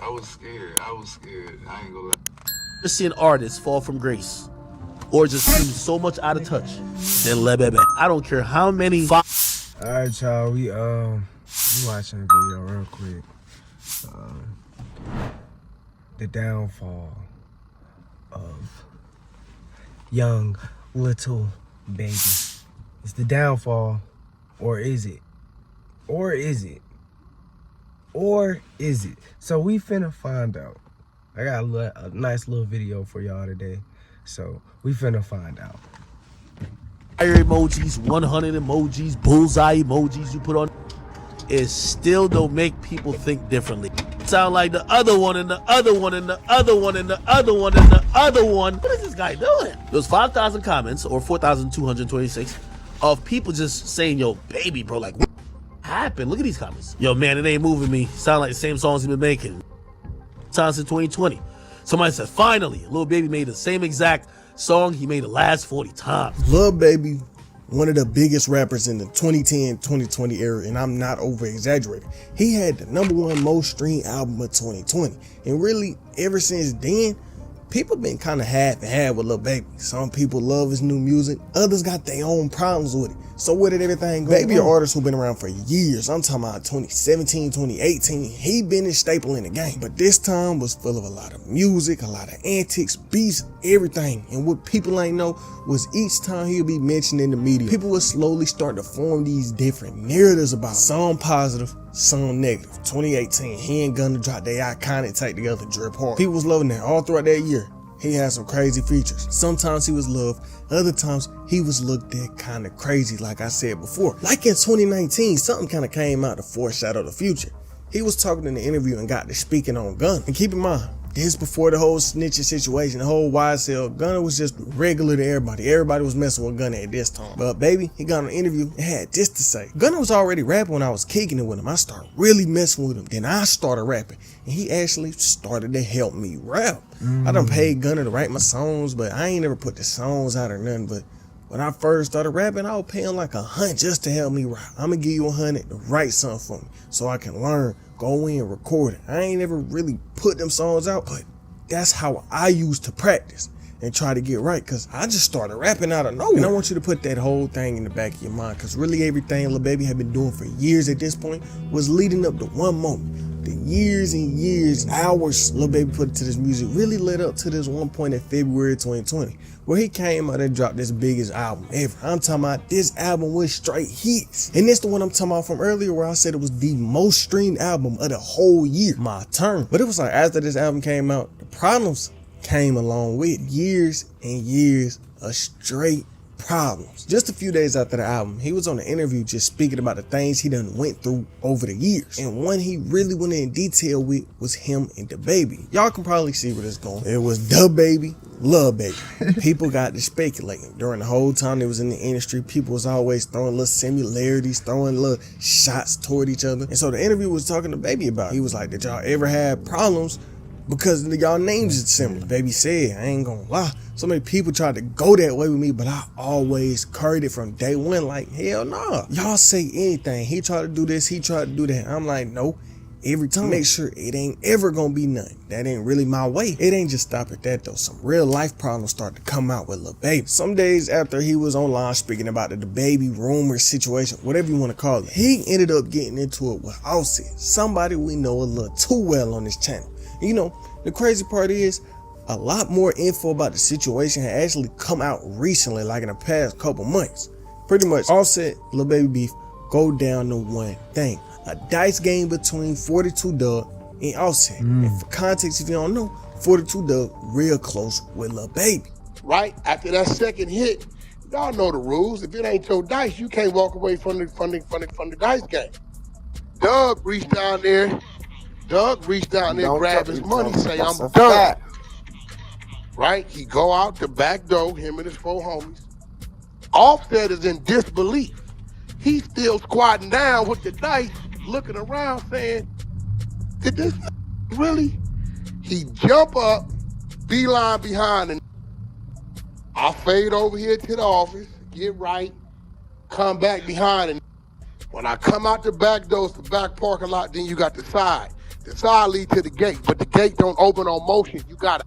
I was scared. I ain't gonna lie. Just see an artist fall from grace or just seem so much out of touch, then lebebe. I don't care how many. All right, y'all. We watching a video real quick. The downfall of young little baby. It's the downfall, or is it? Or is it? Or is it? So we finna find out. I got a nice little video for y'all today. So we finna find out. Fire emojis, 100 emojis, bullseye emojis you put on, it still don't make people think differently. Sound like the other one and the other one and the other one and the other one and the other one. What is this guy doing? There was 5,000 comments, or 4,226, of people just saying, yo, baby, bro, like, what happened? Look at these comments. Yo, man, it ain't moving me. Sound like the same songs he been making. Since 2020. Somebody said, finally, Lil Baby made the same exact song he made the last 40 times. Lil Baby, one of the biggest rappers in the 2010-2020 era, and I'm not over exaggerating. He had the #1 most streamed album of 2020. And really, ever since then, people been kind of half and half with Lil Baby. Some people love his new music, others got their own problems with it. So where did everything go? Baby, an artist who been around for years. I'm talking about 2017, 2018. He been a staple in the game. But this time was full of a lot of music, a lot of antics, beats, everything. And what people ain't know was each time he'll be mentioned in the media, people will slowly start to form these different narratives about him. Some positive, some negative. 2018, he and Gunna dropped their iconic Take Together drip hard. People was loving that all throughout that year. He had some crazy features. Sometimes he was loved, other times he was looked at kind of crazy, like I said before. Like in 2019, something kind of came out to foreshadow the future. He was talking in the interview and got to speaking on Gunna. And keep in mind, this before the whole snitching situation, the whole YSL. Gunna was just regular to everybody. Everybody was messing with Gunna at this time. But baby, he got on an interview and had this to say. Gunna was already rapping when I was kicking it with him. I started really messing with him. Then I started rapping. And he actually started to help me rap. I done paid Gunna to write my songs, but I ain't never put the songs out or nothing. But when I first started rapping, I was paying like $100 just to help me rap. I'm gonna give you $100 to write something for me so I can learn, go in, record it. I ain't never really put them songs out, but that's how I used to practice and try to get right, because I just started rapping out of nowhere. And I want you to put that whole thing in the back of your mind, because really everything Lil Baby had been doing for years at this point was leading up to one moment. The years and years, hours Lil Baby put into this music really led up to this one point in February 2020, where he came out and dropped this biggest album ever. I'm talking about this album with straight hits. And this the one I'm talking about from earlier, where I said it was the most streamed album of the whole year. My turn. But it was like after this album came out, the problems came along with years and years of straight problems. Just a few days after the album, he was on an interview just speaking about the things he done went through over the years. And one he really went in detail with was him and the baby. Y'all can probably see where this going. It was the baby, Lil Baby. People got to speculating. During the whole time they was in the industry, people was always throwing little similarities, throwing little shots toward each other. And so the interview was talking to Baby about it. He was like, did y'all ever have problems because y'all names is similar? Baby said, I ain't gonna lie, so many people tried to go that way with me, but I always carried it from day one like, hell nah. Y'all say anything. He tried to do this, he tried to do that. I'm like, no. Every time, make sure it ain't ever gonna be nothing. That ain't really my way. It ain't just stop at that though. Some real life problems start to come out with Lil Baby. Some days after he was online speaking about the baby rumor situation, whatever you want to call it, he ended up getting into it with Offset, somebody we know a little too well on this channel. You know, the crazy part is a lot more info about the situation had actually come out recently, like in the past couple months. Pretty much Offset, Lil Baby beef go down to one thing. A dice game between 42 Dugg and Offset. And for context, if you don't know, 42 Dugg real close with Lil Baby. Right after that second hit, y'all know the rules. If it ain't your dice, you can't walk away from the dice game. Dugg reached down there, grab his money, say, I'm done. Right? He go out the back door, him and his 4 homies. Offset is in disbelief. He's still squatting down with the dice, looking around saying, did this really? He jump up, beeline behind, and I fade over here to the office, get right, come back behind, and when I come out the back door, it's the back parking lot, then you got the side. The side lead to the gate, but the gate don't open on motion. You gotta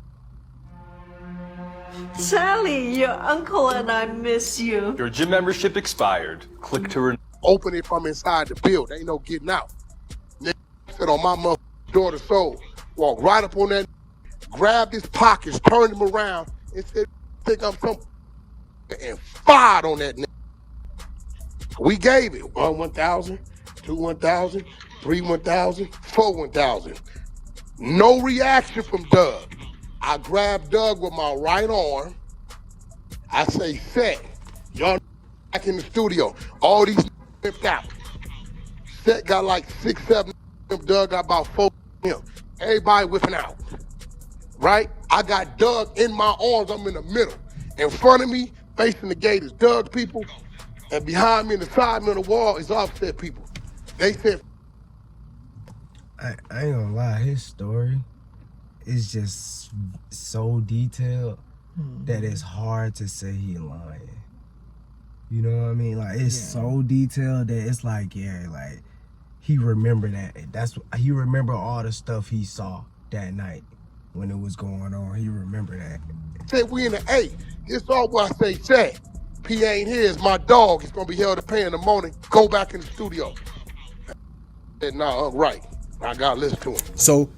Sally, your uncle and I miss you. Your gym membership expired. Click to renew. open it from inside the building. Ain't no getting out. Nigga sit on my mother daughter's soul. Walk right up on that, grabbed his pockets, turned him around, and said, think I'm some, and fired on that nigga. We gave it 1,000, 1,000, 1,000, 1,000. No reaction from Doug. I grabbed Doug with my right arm. I say, set. Y'all back in the studio. All these flipped out. Set got like 6, 7. Doug got about 4. Everybody whipping out. Right? I got Doug in my arms. I'm in the middle. In front of me, facing the gate, is Doug people. And behind me, in the side of the wall, is Offset people. They said, I ain't gonna lie, his story is just so detailed that it's hard to say he lying. You know what I mean? Like, it's so detailed that it's like, yeah, like, he remember that. He remember all the stuff he saw that night when it was going on. He remember that. said we in the A. It's all what I say. P ain't here. It's my dog. He's gonna be held to pay in the morning. Go back in the studio. I said, nah, right. I gotta listen to him. So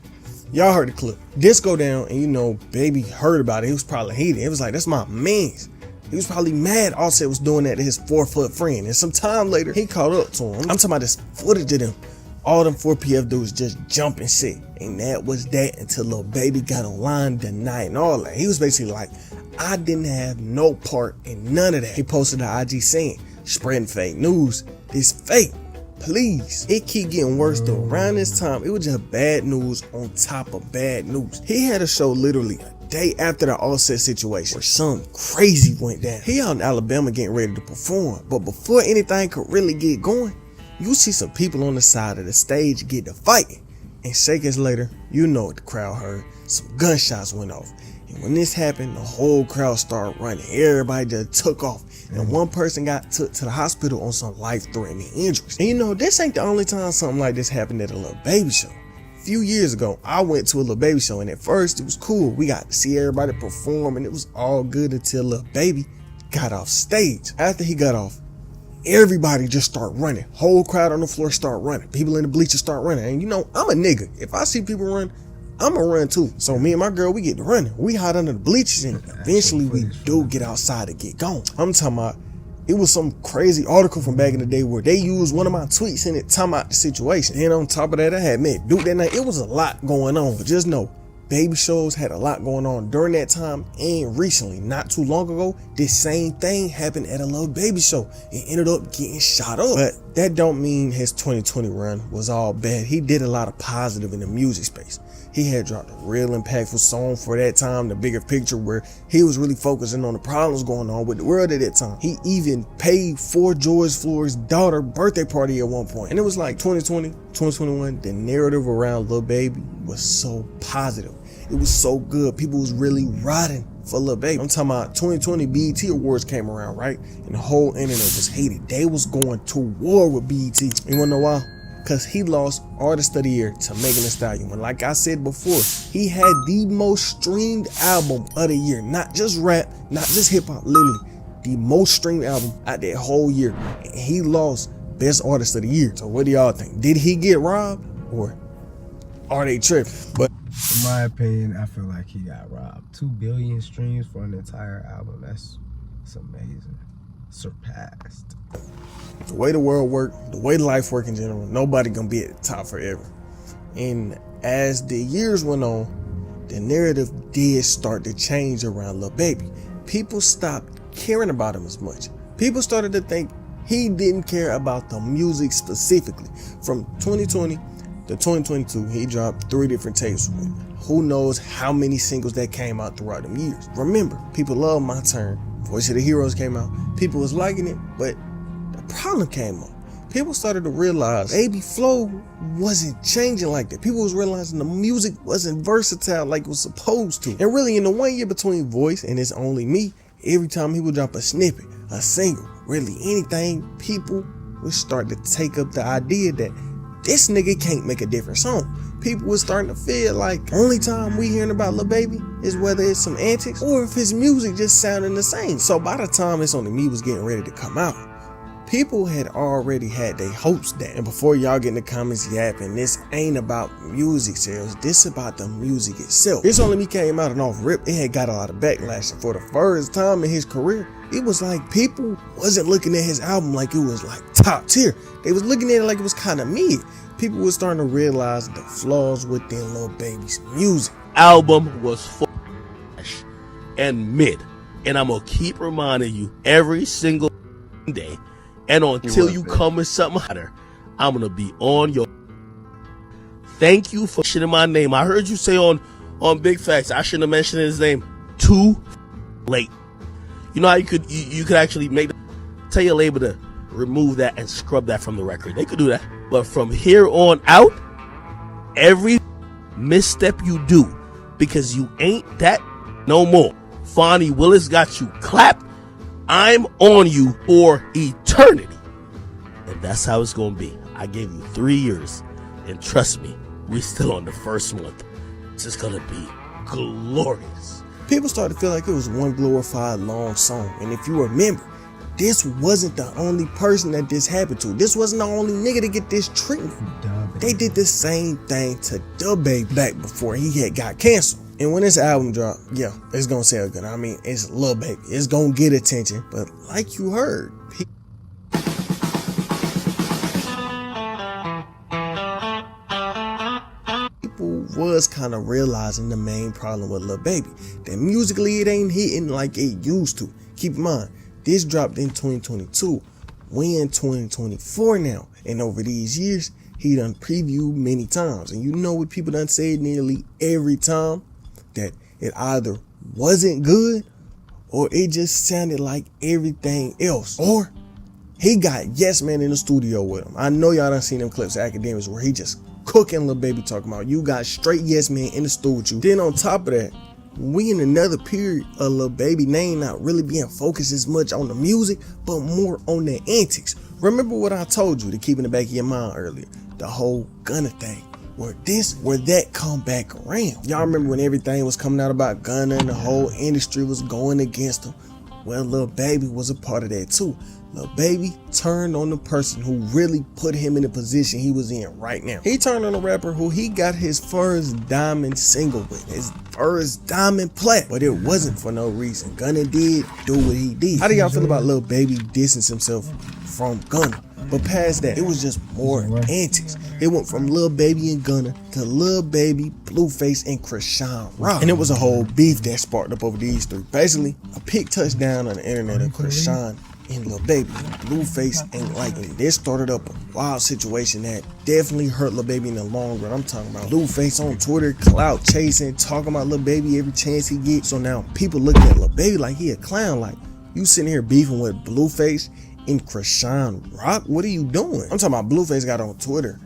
y'all heard the clip. This go down, and you know, Baby heard about it. He was probably heated. It was like, that's my man's. He was probably mad Offset was doing that to his 4-foot friend. And some time later, he caught up to him. I'm talking about this footage of them. All them 4PF dudes just jumping shit. And that was that until Lil Baby got online that night and all that. He was basically like, I didn't have no part in none of that. He posted an IG saying, spreading fake news. This fake. Please. It keep getting worse though. Around this time, it was just bad news on top of bad news. He had a show literally a day after the Offset situation where something crazy went down. He out in Alabama getting ready to perform. But before anything could really get going, you see some people on the side of the stage get to fighting. And seconds later, you know what the crowd heard. Some gunshots went off. And when this happened, the whole crowd started running. Everybody just took off. And one person got took to the hospital on some life-threatening injuries. And you know, this ain't the only time something like this happened at a Lil Baby show. A few years ago, I went to a Lil Baby show, and at first it was cool. We got to see everybody perform, and it was all good until Lil Baby got off stage. After he got off, everybody just start running. Whole crowd on the floor start running. People in the bleachers start running. And you know, I'm a nigga. If I see people run, I'ma run too. So me and my girl, we get to running. We hide under the bleachers, and eventually we do get outside to get going. I'm talking about, it was some crazy article from back in the day where they used one of my tweets in it talking about the situation. And on top of that, I had met Duke that night. It was a lot going on. But just know, baby shows had a lot going on during that time, and recently, not too long ago, this same thing happened at a Lil Baby show. It ended up getting shot up. But that don't mean his 2020 run was all bad. He did a lot of positive in the music space. He had dropped a real impactful song for that time, The Bigger Picture, where he was really focusing on the problems going on with the world at that time. He even paid for George Floyd's daughter's birthday party at one point. And it was like 2020, 2021, the narrative around Lil Baby was so positive. It was so good. People was really riding for Lil Baby. I'm talking about 2020 BET Awards came around, right? And the whole internet was hated. They was going to war with BET. You wanna know why? Because he lost Artist of the Year to Megan Thee Stallion. When, like I said before, he had the most streamed album of the year. Not just rap, not just hip hop, literally. The most streamed album out that whole year. And he lost Best Artist of the Year. So what do y'all think? Did he get robbed, or are they tripping? But in my opinion, I feel like he got robbed. 2 billion streams for an entire album. That's amazing. Surpassed. The way the world work, the way life work in general, nobody gonna be at the top forever. And as the years went on, the narrative did start to change around Lil Baby. People stopped caring about him as much. People started to think he didn't care about the music specifically. From 2020 to 2022, he dropped 3 different tapes. Who knows how many singles that came out throughout them years. Remember, people love My Turn. Voice of the Heroes came out. People was liking it, but the problem came up. People started to realize Baby flow wasn't changing like that. People was realizing the music wasn't versatile like it was supposed to. And really, in the 1 year between Voice and It's Only Me, every time he would drop a snippet, a single, really anything, people would start to take up the idea that this nigga can't make a different song. People was starting to feel like only time we hearing about Lil Baby is whether it's some Antics or if his music just sounding the same. So by the time It's Only Me was getting ready to come out, people had already had their hopes down. And before y'all get in the comments yapping, this ain't about music sales, this about the music itself. It's Only Me came out and off rip, it had got a lot of backlash. And for the first time in his career, it was like people wasn't looking at his album like it was like top tier. They was looking at it like it was kind of mid. People were starting to realize the flaws within Lil Baby's music. Album was flash and mid. And I'm gonna keep reminding you every single day. And until you come with something hotter, I'm gonna be on your. Thank you for shitting my name. I heard you say on Big Facts I shouldn't have mentioned his name too late. You know how you could actually tell your label to remove that and scrub that from the record. They could do that. But from here on out, every misstep you do, because you ain't that no more. Fonnie Willis got you clapped. I'm on you for eternity. And that's how it's gonna be. I gave you 3 years. And trust me, we still on the first month. It's just gonna be glorious. People started to feel like it was one glorified long song. And if you remember, this wasn't the only person that this happened to. This wasn't the only nigga to get this treatment. They did the same thing to DaBaby back before he had got canceled. And when this album dropped, yeah, it's gonna sell good. I mean, it's Lil Baby. It's gonna get attention. But like you heard, people was kind of realizing the main problem with Lil Baby. That musically it ain't hitting like it used to. Keep in mind, this dropped in 2022. We in 2024 now. And over these years, he done previewed many times. And you know what people done said nearly every time? That it either wasn't good or it just sounded like everything else. Or he got Yes Man in the studio with him. I know y'all done seen them clips of Academics where he just cooking Lil Baby, talking about you got straight Yes Man in the studio with you. Then on top of that, we in another period of Lil Baby name not really being focused as much on the music, but more on the antics. Remember what I told you to keep in the back of your mind earlier, the whole Gunna thing. Where that come back around. Y'all remember when everything was coming out about Gunna and the whole industry was going against him? Well, Lil Baby was a part of that too. Lil Baby turned on the person who really put him in the position he was in right now. He turned on a rapper who he got his first diamond single with, his first diamond plat, but it wasn't for no reason. Gunna did do what he did. How do y'all feel about Lil Baby distancing himself from Gunna? But past that, it was just more antics. It went from Lil Baby and Gunna to Lil Baby, Blueface, and Krishan Rock. And it was a whole beef that sparked up over these three. Basically, a pick touchdown on the internet of Krishan and Lil Baby. Blueface ain't like it. This started up a wild situation that definitely hurt Lil Baby in the long run. I'm talking about Blueface on Twitter, clout chasing, talking about Lil Baby every chance he gets. So now people looking at Lil Baby like he a clown. Like, you sitting here beefing with Blueface and Krishan Rock? What are you doing? I'm talking about Blueface got on Twitter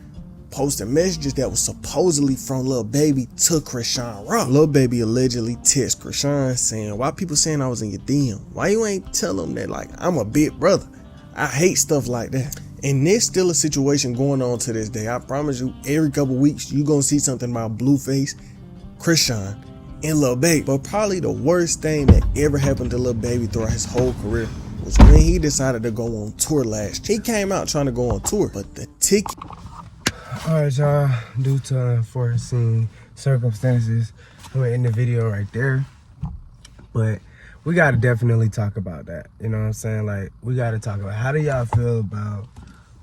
posting messages that was supposedly from Lil Baby to Krishan Rock. Lil Baby allegedly text Krishan saying, why people saying I was in your DM? Why you ain't tell them that, like, I'm a big brother? I hate stuff like that. And there's still a situation going on to this day. I promise you, every couple weeks you gonna see something about Blueface, Krishan, and Lil Baby. But probably the worst thing that ever happened to Lil Baby throughout his whole career was when he decided to go on tour last year. He came out trying to go on tour, but the ticket. Alright, y'all, due to unforeseen circumstances, I'm gonna end the video right there. But we gotta definitely talk about that. You know what I'm saying? Like, we gotta talk about, how do y'all feel about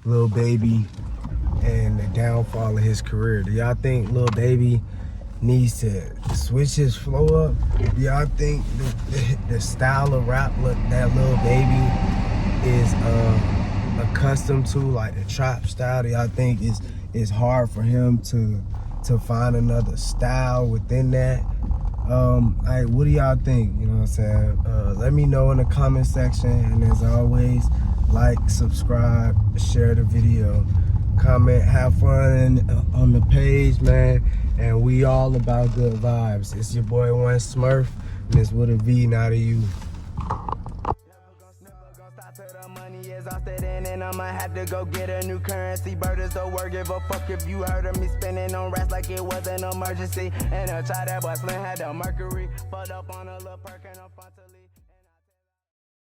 Lil Baby and the downfall of his career? Do y'all think Lil Baby needs to switch his flow up? Do y'all think the style of rap that Lil Baby is accustomed to, like the trap style, do y'all think it's hard for him to find another style within that? Like, what do y'all think? You know what I'm saying? Let me know in the comment section, and as always, like, subscribe, share the video, comment, have fun on the page, man. And we all about good vibes. It's your boy One Smurf, and it's with a V, not a U. I'ma have to go get a new currency. Bird is the word, give a fuck if you heard of me spinning on rats like it was an emergency. And a child that boy Slim had the mercury. Fucked up on a little perk and a fun to leave.